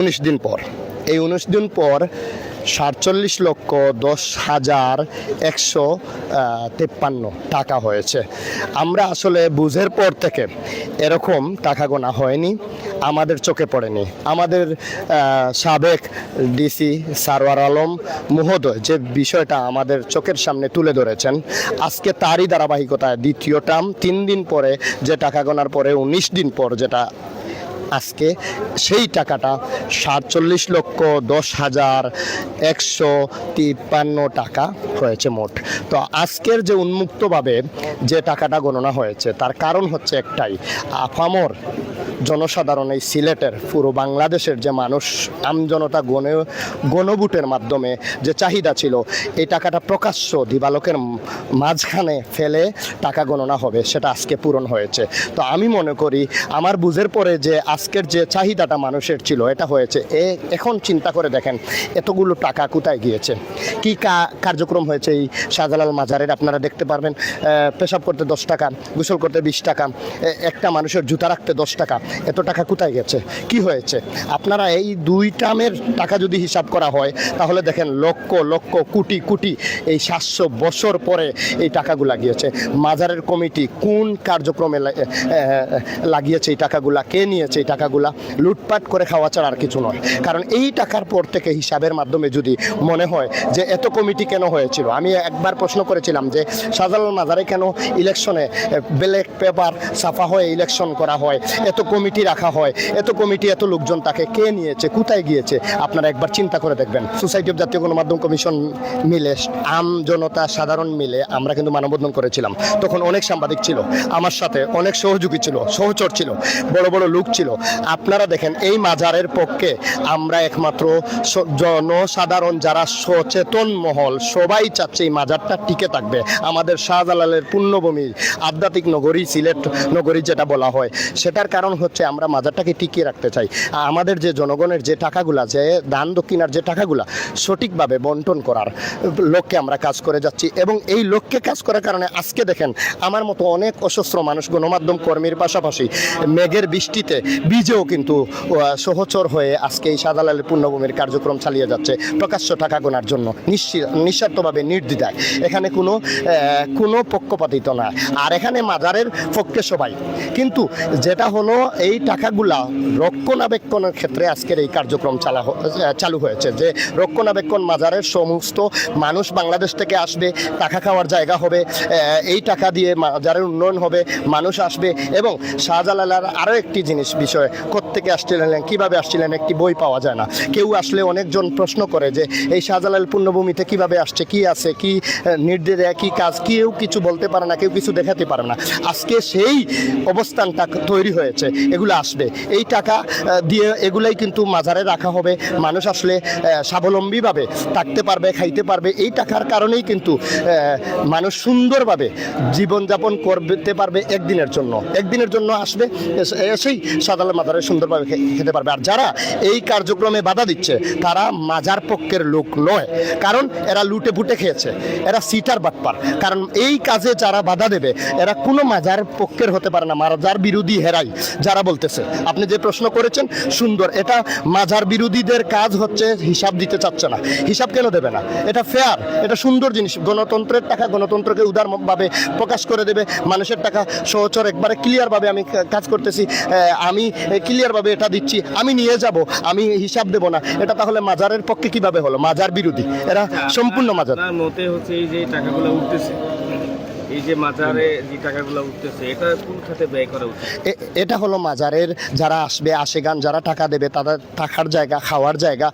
19 দিন পর, এই 19 দিন পর 47,10,153 টাকা হয়েছে। আমরা আসলে বুঝের পর থেকে এরকম টাকা গোনা হয়নি, আমাদের চোখে পড়েনি। আমাদের সাবেক ডিসি সারওয়ার আলম মহোদয় যে বিষয়টা আমাদের চোখের সামনে তুলে ধরেছেন, আজকে তারই ধারাবাহিকতায় দ্বিতীয় টার্ম 3 দিন পরে যে টাকা গোনার পরে 19 দিন পর যেটা আজকে সেই টাকাটা 47,10,153 টাকা হয়েছে মোট। তো আজকের যে উন্মুক্তভাবে যে টাকাটা গণনা হয়েছে তার কারণ হচ্ছে একটাই, আপামর জনসাধারণ এই সিলেটের পুরো বাংলাদেশের যে মানুষ আমজনতা গণভোটের মাধ্যমে যে চাহিদা ছিল এই টাকাটা প্রকাশ্য দিবালোকের মাঝখানে ফেলে টাকা গণনা হবে, সেটা আজকে পূরণ হয়েছে। তো আমি মনে করি আমার বুঝের পরে যে আজকের যে চাহিদাটা মানুষের ছিল এটা হয়েছে। এখন চিন্তা করে দেখেন এতগুলো টাকা কোথায় গিয়েছে, কি কার্যক্রম হয়েছে এই শাহজালাল মাজারের। আপনারা দেখতে পারবেন পেশাব করতে 10 টাকা, গোসল করতে 20 টাকা, একটা মানুষের জুতা রাখতে 10 টাকা। এত টাকা কোথায় গেছে, কি হয়েছে? আপনারা এই 2 টার্মের টাকা যদি হিসাব করা হয় তাহলে দেখেন লক্ষ লক্ষ কোটি কোটি এই 700 বছর পরে এই টাকাগুলা গিয়েছে। মাজারের কমিটি কোন কার্যক্রমে লাগিয়েছে এই টাকাগুলা, কে নিয়েছে এই টাকাগুলা? লুটপাট করে খাওয়া ছাড়া আর কিছু নয়। কারণ এই টাকার পর থেকে হিসাবের মাধ্যমে যদি মনে হয় যে এত কমিটি কেন হয়েছিল, আমি একবার প্রশ্ন করেছিলাম যে শাহজালাল মাজারে কেন ইলেকশনে ব্যালট পেপার ছাপা হয়ে ইলেকশন করা হয়, এত কমিটি রাখা হয়, এত কমিটি এত লোকজন তাকে কে নিয়েছে, কোথায় গিয়েছে? আপনারা একবার চিন্তা করে দেখবেন। সোসাইটি অফ জাতীয় গণমাধ্যম কমিশন মিলে, আম জনতা সাধারণ মিলে আমরা কিন্তু মানববন্ধন করেছিলাম। তখন অনেক সাংবাদিক ছিল আমার সাথে, অনেক সহযোগী ছিল, সহচর ছিল, বড় বড় লোক ছিল। আপনারা দেখেন এই মাজারের পক্ষে আমরা একমাত্র জনসাধারণ যারা সচেতন মহল সবাই চাচ্ছে এই মাজারটা টিকে থাকবে। আমাদের শাহজালালের পুণ্যভূমি আধ্যাত্মিক নগরী সিলেট নগরী যেটা বলা হয়, সেটার কারণ হচ্ছে আমরা মাজারটাকে টিকিয়ে রাখতে চাই। আমাদের যে জনগণের যে টাকাগুলা, যে দান দক্ষিণার যে টাকাগুলা সঠিকভাবে বন্টন করার লক্ষ্যে আমরা কাজ করে যাচ্ছি। এবং এই লক্ষ্যে কাজ করার কারণে আজকে দেখেন আমার মতো অনেক অসহস্র মানুষ গণমাধ্যম কর্মীর পাশাপাশি মেঘের বৃষ্টিতে ভিজেও কিন্তু সহচর হয়ে আজকে এই শাহজালালের পুণ্যভূমির কার্যক্রম চালিয়ে যাচ্ছে প্রকাশ্য টাকা গোনার জন্য, নিঃস্বার্থভাবে নির্দ্বিধায়। এখানে কোনো পক্ষপাতিত্ব না, আর এখানে মাজারের পক্ষে সবাই। কিন্তু যেটা হলো এই টাকাগুলা রক্ষণাবেক্ষণের ক্ষেত্রে আজকের এই কার্যক্রম চালু হয়েছে, যে রক্ষণাবেক্ষণ মাজারের সমস্ত মানুষ বাংলাদেশ থেকে আসবে, টাকা খাওয়ার জায়গা হবে, এই টাকা দিয়ে মাজারের উন্নয়ন হবে, মানুষ আসবে। এবং শাহজালালের আরও একটি বিষয়, কোত্থেকে আসছিলেন, কীভাবে আসছিলেন, একটি বই পাওয়া যায় না। কেউ আসলে অনেকজন প্রশ্ন করে যে এই শাহজালাল পুণ্যভূমিতে কীভাবে আসছে, কি আছে, কি নির্দেশ, কি কাজ, কেউ কিছু বলতে পারে না, কেউ কিছু দেখাতে পারে না। আজকে সেই অবস্থানটা তৈরি হয়েছে, এগুলো আসবে, এই টাকা দিয়ে এগুলাই কিন্তু মাজারে রাখা হবে, মানুষ আসলে স্বাবলম্বীভাবে থাকতে পারবে, খাইতে পারবে। এই টাকার কারণেই কিন্তু মানুষ সুন্দরভাবে জীবনযাপন করতে পারবে। একদিনের জন্য আসবে, এসেই শাহজালাল মাজারে সুন্দরভাবে খেতে পারবে। আর যারা এই কার্যক্রমে বাধা দিচ্ছে তারা মাজার পক্ষের লোক নয়, কারণ এরা লুটে ফুটে খেয়েছে, এরা সিটার বাটপার। কারণ এই কাজে যারা বাধা দেবে এরা কোনো মাজার পক্ষের হতে পারে না, মাজার বিরোধী হেরাই যারা বলতেছে। আপনি যে প্রশ্ন করেছেন সুন্দর, এটা মাজার বিরোধীদের কাজ হচ্ছে হিসাব দিতে চাচ্ছে না। হিসাব কেন দেবে না? এটা ফেয়ার, এটা সুন্দর জিনিস। গণতন্ত্রের টাকা গণতন্ত্রকে উদারভাবে প্রকাশ করে দেবে। মানুষের টাকা সহচর একবারে ক্লিয়ারভাবে আমি কাজ করতেছি, আমি ক্লিয়ারভাবে এটা দিচ্ছি, আমি নিয়ে যাব, আমি হিসাব দেব না, এটা তাহলে মাজারের পক্ষে কিভাবে হলো? মাজার বিরোধী এরা সম্পূর্ণ। মাজার মতে হচ্ছে এই যে টাকাগুলো উঠতেছে, এই যে মাজারে যে টাকাগুলো উঠতেছে, এটা কোন খাতে ব্যয় করা উচিত? এটা হলো মাজারের যারা আসবে, আশেগান যারা টাকা দেবে তাদের থাকার জায়গা, খাওয়ার জায়গা,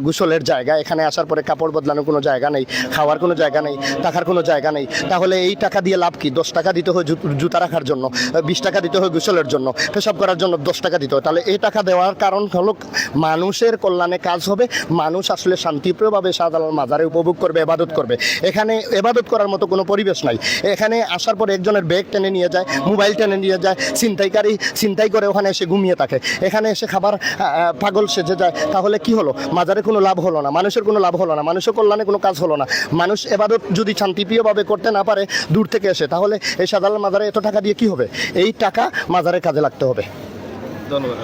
গোসলের জায়গা। এখানে আসার পরে কাপড় বদলানোর কোনো জায়গা নেই, খাওয়ার কোনো জায়গা নেই, থাকার কোনো জায়গা নেই। তাহলে এই টাকা দিয়ে লাভ কি? 10 টাকা দিতে হয় জুতা রাখার জন্য, 20 টাকা দিতে হয় গোসলের জন্য, পেশাব করার জন্য 10 টাকা দিতে হয়। তাহলে এই টাকা দেওয়ার কারণ হলো মানুষের কল্যাণে কাজ হবে, মানুষ আসলে শান্তিপ্রিয়ভাবে শাহজালাল মাজারে উপভোগ করবে, ইবাদত করবে। এখানে ইবাদত করার মতো কোনো পরিবেশ নাই। এখানে আসার পর একজনের ব্যাগ টেনে নিয়ে যায়, মোবাইল টেনে নিয়ে যায়, ছিনতাই করে ওখানে এসে ঘুমিয়ে থাকে, এখানে এসে খাবার পাগল সেজে যায়। তাহলে কি হলো? মাজারে কোনো লাভ হলো না, মানুষের কোনো লাভ হলো না, মানুষের কল্যাণে কোনো কাজ হলো না। মানুষ ইবাদত যদি শান্তিপ্রিয়ভাবে করতে না পারে দূর থেকে এসে, তাহলে এই শাহজালাল মাজারে এত টাকা দিয়ে কি হবে? এই টাকা মাজারের কাজে লাগতে হবে। ধন্যবাদ।